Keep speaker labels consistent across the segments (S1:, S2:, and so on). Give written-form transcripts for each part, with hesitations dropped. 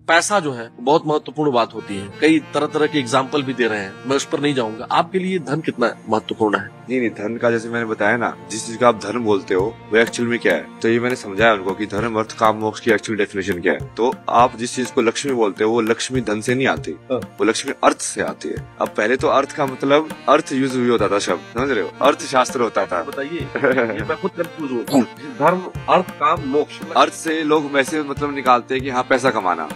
S1: पैसा जो है बहुत महत्वपूर्ण बात होती है। कई तरह तरह के एग्जाम्पल भी दे रहे हैं, मैं उस पर नहीं जाऊंगा। आपके लिए धन कितना महत्वपूर्ण है?
S2: नहीं, धन का जैसे मैंने बताया ना, जिस चीज का आप धन बोलते हो वो एक्चुअल में क्या है, तो ये मैंने समझाया उनको कि धर्म अर्थ काम मोक्ष की एक्चुअल डेफिनेशन क्या है। तो आप जिस चीज को लक्ष्मी बोलते हो वो लक्ष्मी धन से नहीं आती, वो लक्ष्मी अर्थ से आती है। अब पहले तो अर्थ का मतलब अर्थ यूज हुई होता था शब्द, समझ रहे हो, अर्थशास्त्र होता था।
S1: बताइए, मैं खुद कंफ्यूज हूँ। धर्म अर्थ काम मोक्ष,
S2: अर्थ से लोग वैसे मतलब निकालते हैं कि हाँ पैसा कमाना,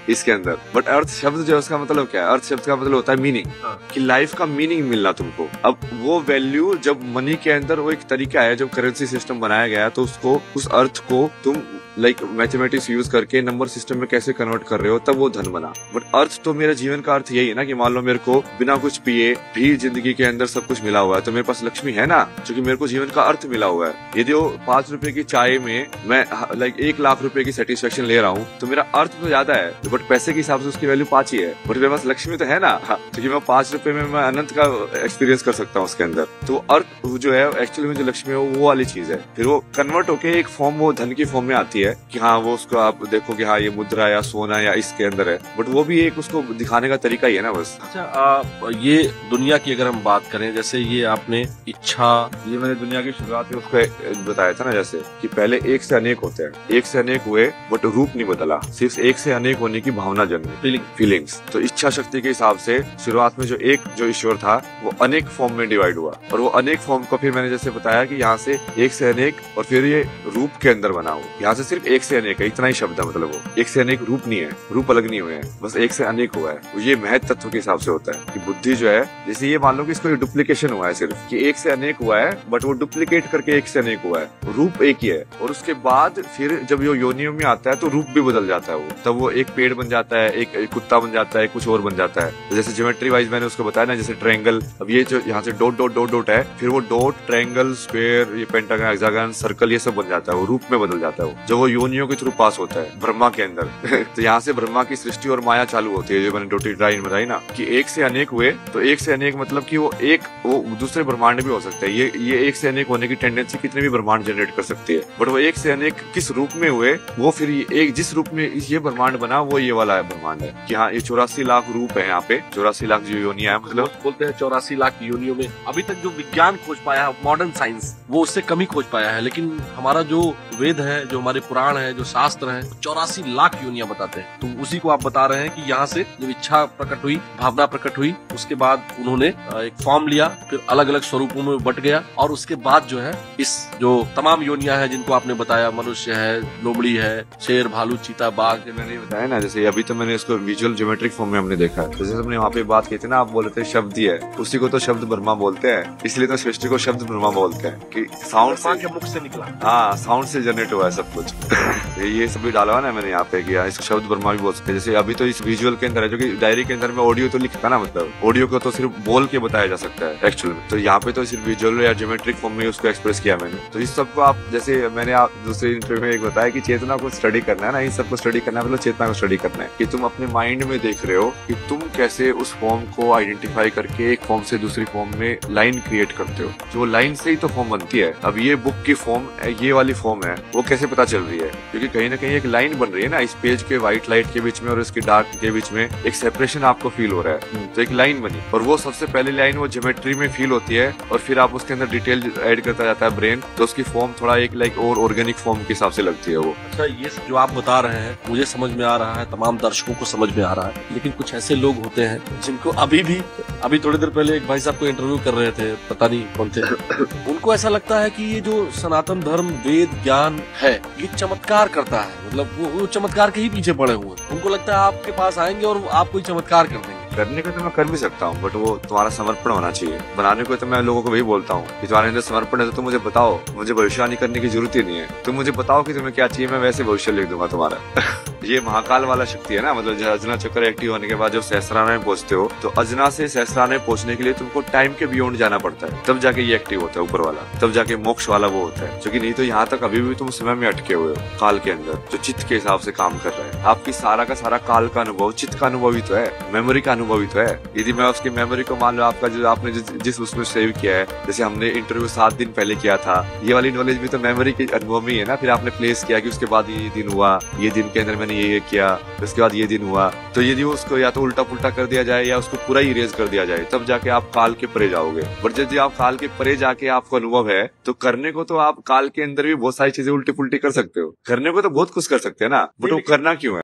S2: इसके अंदर, बट अर्थ शब्द जो है उसका मतलब क्या है? अर्थ शब्द का मतलब होता है मीनिंग, कि लाइफ का मीनिंग मिलना तुमको। अब वो वैल्यू जब मनी के अंदर वो एक तरीका है, जब करेंसी सिस्टम बनाया गया तो उसको, उस अर्थ को तुम लाइक मैथमेटिक्स यूज करके नंबर सिस्टम में कैसे कन्वर्ट कर रहे हो, तब वो धन बना। बट अर्थ तो मेरे जीवन का अर्थ यही है ना कि मान लो मेरे को बिना कुछ पिए भी जिंदगी के अंदर सब कुछ मिला हुआ है, तो मेरे पास लक्ष्मी है ना, क्योंकि मेरे को जीवन का अर्थ मिला हुआ है। यदि वो 5 रुपए की चाय में मैं लाइक 1 लाख रुपए की सेटिस्फेक्शन ले रहा हूँ, तो मेरा अर्थ तो ज्यादा है, बट पैसे के हिसाब से उसकी वैल्यू 5 ही है। बट मेरे पास लक्ष्मी तो है ना, क्योंकि मैं 5 रुपए में मैं अनंत का एक्सपीरियंस कर सकता हूँ उसके अंदर। तो अर्थ जो है एक्चुअली में जो लक्ष्मी है वो वाली चीज है। फिर वो कन्वर्ट होके एक फॉर्म, वो धन की फॉर्म में आती है कि हाँ वो उसको आप देखो कि हाँ ये मुद्रा या सोना या इसके अंदर है, बट वो भी एक उसको दिखाने का तरीका ही है ना बस।
S1: अच्छा, ये दुनिया की अगर हम बात करें, जैसे ये आपने इच्छा,
S2: ये मैंने दुनिया की शुरुआत में उसको बताया था ना, जैसे कि पहले एक से अनेक होते हैं, एक से अनेक हुए बट रूप नहीं बदला, सिर्फ एक से अनेक होने की भावना जन्मी, फीलिंग्स। तो इच्छा शक्ति के हिसाब से शुरुआत में जो ईश्वर था वो अनेक फॉर्म में डिवाइड हुआ, और वो अनेक फॉर्म को फिर मैंने जैसे बताया कि यहाँ से एक से अनेक, और फिर ये रूप के अंदर बना हो, यहाँ से सिर्फ एक से अनेक है, इतना ही शब्द है, मतलब वो एक से अनेक रूप नहीं है, रूप अलग नहीं हुए हैं, बस एक से अनेक हुआ है। ये महत्व तत्व के हिसाब से होता है कि बुद्धि जो है, जैसे ये मान लो कि इसको डुप्लीकेशन हुआ है सिर्फ, कि एक से अनेक हुआ है बट वो डुप्लीकेट करके एक से अनेक हुआ है, रूप एक ही है। और उसके बाद फिर जब ये योनियों में आता है तो रूप भी बदल जाता है, वो तब वो एक पेड़ बन जाता है, एक कुत्ता बन जाता है, कुछ और बन जाता है। जैसे ज्योमेट्री वाइज मैंने उसको बताया ना, जैसे ट्रायंगल, अब ये जो यहाँ से डॉट डॉट डॉट डॉट है, फिर वो डॉट, ट्रायंगल, स्क्वायर, ये पेंटागन, हेक्सागन, सर्कल, ये सब बन जाता है, वो रूप में बदल जाता है, वो जो वो योनियों के थ्रू पास होता है ब्रह्मा के अंदर। तो यहाँ से ब्रह्मा की सृष्टि और माया चालू होती है, जो मैंने डॉटेड लाइन बताई ना कि एक से अनेक हुए, तो एक से अनेक मतलब कि वो दूसरे ब्रह्मांड भी हो सकते हैं। ये एक से अनेक होने की टेंडेंसी कितने भी ब्रह्मांड जनरेट कर सकती है, बट वो एक से अनेक किस रूप में हुए, वो फिर एक जिस रूप में ये ब्रह्मांड बना वो ये वाला ब्रह्मांड है कि हाँ ये 84 लाख रूप है, यहाँ पे 84 लाख जो योनियां है, मतलब
S1: बोलते हैं 84 लाख योनियों में अभी तक जो विज्ञान खोज पाया है, मॉडर्न साइंस, वो उससे कम ही खोज पाया है। लेकिन हमारा जो वेद है, जो हमारे पुराण है, जो शास्त्र है, 84 लाख योनियां बताते हैं। तो उसी को आप बता रहे हैं कि यहाँ से जब इच्छा प्रकट हुई, भावना प्रकट हुई, उसके बाद उन्होंने एक फॉर्म लिया, फिर अलग अलग स्वरूपों में बट गया, और उसके बाद जो है इस जो तमाम योनियां हैं जिनको आपने बताया, मनुष्य है, लोमड़ी है, शेर, भालू, चीता, बाघ,
S2: मैंने बताया ना, जैसे अभी तो मैंने इसको विजुअल ज्योमेट्रिक फॉर्म में हमने देखा है। जैसे हमने वहाँ पे बात की थी ना, आप बोले थे शब्द ही है, उसी को तो शब्द ब्रह्मा बोलते हैं, इसलिए तो सृष्टि को शब्द ब्रह्मा बोलते हैं कि साउंड
S1: के मुख से निकला।
S2: हाँ, साउंड से जनरेट हुआ है सब कुछ। ये सब भी डाला हुआ ना मैंने यहाँ पे, किया इसको शब्द ब्रह्मा भी बोल सकते हैं। जैसे अभी तो इस विजुअल के अंदर है, जो कि डायरी के अंदर में ऑडियो तो लिखता ना, मतलब ऑडियो को तो सिर्फ बोल के बताया जा सकता है एक्चुअल में, तो यहाँ पे तो सिर्फ विजुअल या ज्योमेट्रिक फॉर्म में उसको एक्सप्रेस किया मैंने। तो इस सबको आप, जैसे मैंने आप दूसरे इंटरव्यू में एक बताया कि चेतना को स्टडी करना है ना, इन सबको स्टडी करना है, मतलब चेतना को स्टडी करना है कि तुम अपने माइंड में देख रहे हो कि तुम कैसे उस फॉर्म को आइडेंटिफाई करके एक फॉर्म से दूसरी फॉर्म में लाइन क्रिएट करते हो, जो लाइन से ही तो फॉर्म बनती है। अब ये बुक की फॉर्म, ये वाली फॉर्म है, वो कैसे पता चल रही है, क्योंकि कहीं ना कहीं एक लाइन बन रही है ना, इस पेज के व्हाइट लाइट के बीच में और इसके डार्क के बीच में एक सेपरेशन आपको फील हो रहा है, तो एक लाइन बनी, और वो सबसे पहली लाइन वो ज्योमेट्री में फील होती है, और फिर आप उसके अंदर डिटेल ऐड करता जाता है ब्रेन, तो उसकी फॉर्म थोड़ा एक लाइक और ऑर्गेनिक फॉर्म के हिसाब से लगती है वो।
S1: अच्छा, ये जो आप बता रहे हैं मुझे समझ में आ रहा है, तमाम दर्शकों को समझ में आ रहा है, लेकिन कुछ ऐसे लोग होते हैं जिनको अभी थोड़ी देर पहले एक भाई साहब को इंटरव्यू कर रहे थे, पता नहीं कौन थे, उनको ऐसा लगता है कि ये जो सनातन धर्म, वेद, ज्ञान है, ये चमत्कार करता है, मतलब वो चमत्कार के ही पीछे पड़े हुए हैं। उनको लगता है आपके पास आएंगे और आप कोई चमत्कार कर देंगे।
S2: करने को तो मैं कर भी सकता हूँ, बट वो तुम्हारा समर्पण होना चाहिए। बनाने को तो मैं लोगों को वही बोलता हूँ कि तुम्हारे अंदर समर्पण है तो तुम मुझे बताओ, मुझे भविष्यवाणी करने की जरूरत ही नहीं है, तुम मुझे बताओ कि तुम्हें क्या चाहिए, मैं वैसे भविष्य लिख दूंगा तुम्हारा। ये महाकाल वाला शक्ति है ना, मतलब अजना चक्र एक्टिव होने के बाद जब सहस्राने में पहुंचते हो, तो अजना से सहस्राने पहुंचने के लिए तुमको टाइम के बियॉन्ड जाना पड़ता है, तब जाके ये एक्टिव होता है ऊपर वाला, तब जाके मोक्ष वाला वो होता है। क्योंकि नहीं तो यहाँ तक अभी भी तुम समय में अटके हुए हो, काल के अंदर जो चित्त के हिसाब से काम कर रहा है। आपकी सारा का सारा काल का अनुभव चित्त का अनुभव ही तो है, मेमोरी का अनुभव ही तो है। यदि मैं उसकी मेमोरी को मान लो, आपका जो आपने जिस उसमें सेव किया है, जैसे हमने इंटरव्यू 7 दिन पहले किया था, ये वाली नॉलेज भी तो मेमोरी के अनुभव में ही है ना। फिर आपने प्लेस किया कि उसके बाद ये दिन हुआ, ये दिन के अंदर मैंने मैंने ये किया, उसके बाद ये दिन हुआ, तो यदि उसको या तो उल्टा पुल्टा कर दिया जाए या उसको पूरा इरेज कर दिया जाए, तब जाके आप काल के परे जाओगे। बट यदि आप काल के परे जाके आपको अनुभव है, तो करने को तो आप काल के अंदर भी बहुत सारी चीजें उल्टी पुल्टी कर सकते हो, करने को तो बहुत कुछ कर सकते हैं ना, बट वो करना क्यों है?